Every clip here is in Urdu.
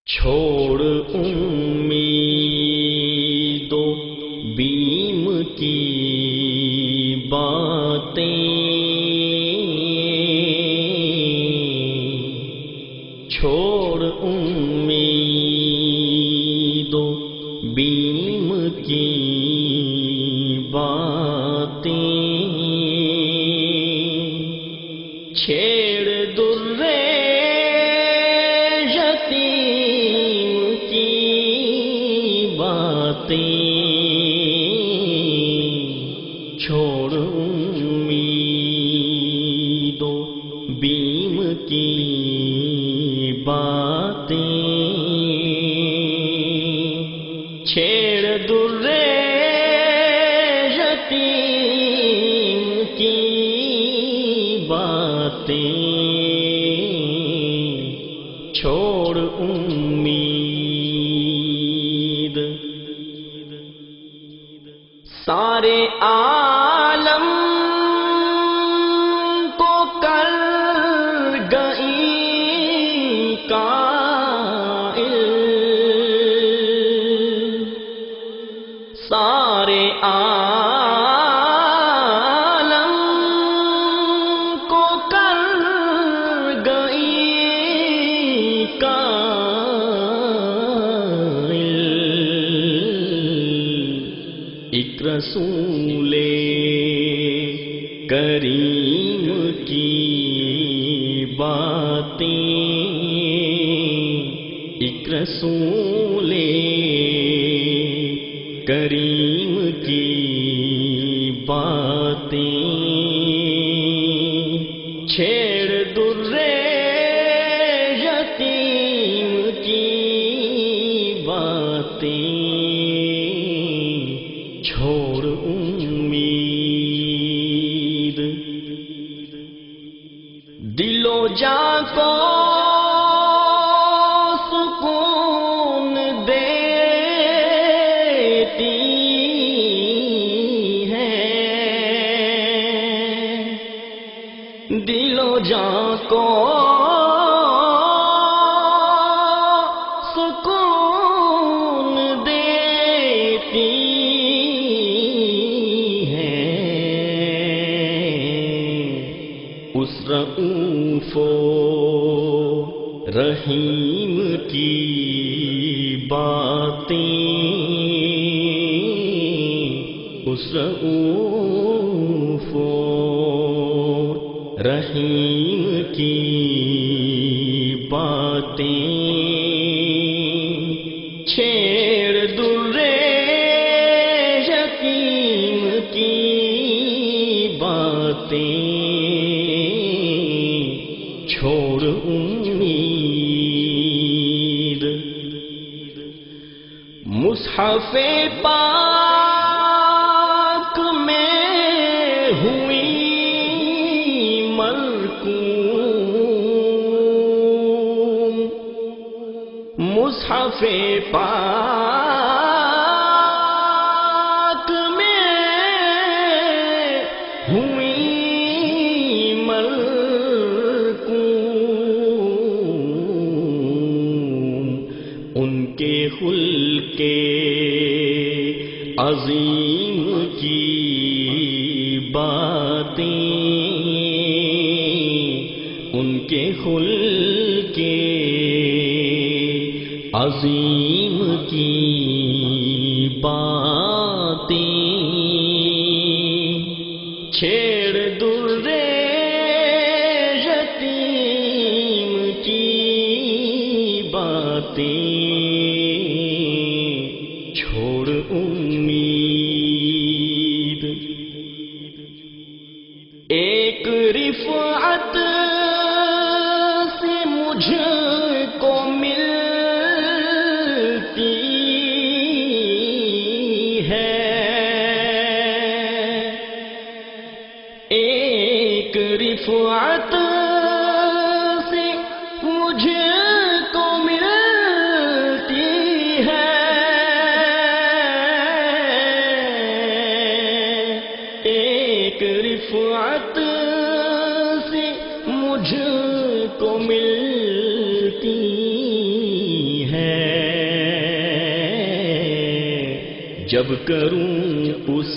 چھوڑ امید و بیم کی باتیں، چھوڑ امید و بیم کی باتیں، چھیڑ در یتیم کی باتیں، چھوڑ امید و بیم کی باتیں، چھیڑ در یتیم کی باتیں، چھوڑ امید۔ سارے عالم کو کر گئی قائل، سارے عالم کو کر گئی قائل، ایک رسول کریم کی باتیں، ایک رسول کریم کی باتیں، چھیڑ در یتیم کی باتیں، چھوڑ امید۔ دل و جاں کو سکون دیتی ہے، دل و جاں کو سکون دیتی ہے، اس رؤوف و رحیم کی باتیں، اس رؤوف و رحیم کی باتیں، چھیڑ در یتیم کی باتیں، چھوڑ امید۔ مصحف پاک میں ہوئی مرقوم، مصحف پاک میں ہوئی مرقوم، ان کے خلق عظیم کی باتیں، ان کے خلق عظیم کی باتیں، چھیڑ در یتیم کی باتیں، چھوڑ امید۔ ایک رفعت سے مجھ کو ملتی ہے، ایک رفعت سے مجھ کو ملتی ہے، ایک رفعت سے مجھ کو ملتی ہے، جب کروں اس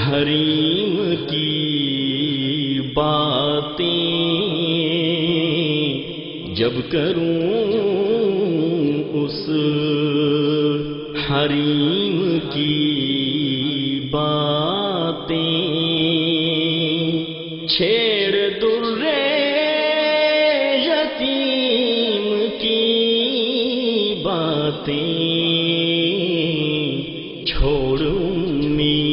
حریم کی باتیں، جب کروں اس حریم کی باتیں، چھیڑ در یتیم کی باتیں، چھوڑ امید،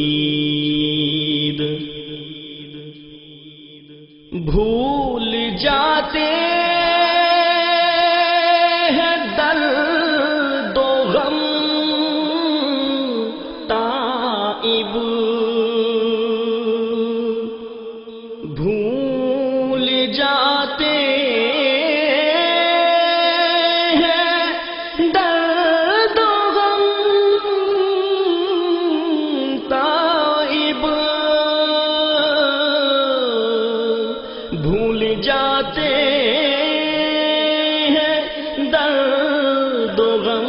بھول جاتے ہیں درد و غم تائب، بھول جاتے ہیں درد و غم تائب، بھول جاتے ہیں درد و غم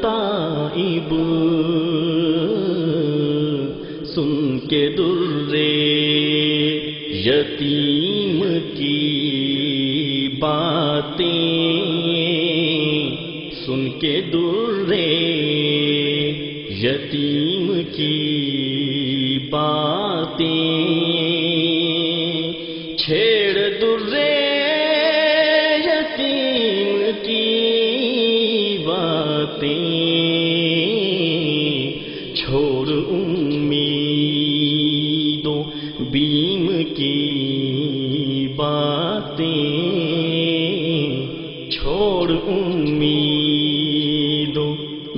تائب، سن کے در یتیم کی باتیں، سن کے در یتیم کی باتیں، چھیڑ در یتیم کی باتیں، چھوڑ امید و بیم کی باتیں، چھوڑ امید و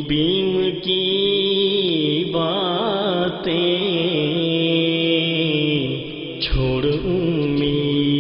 بیم کی باتیں، چھوڑ امید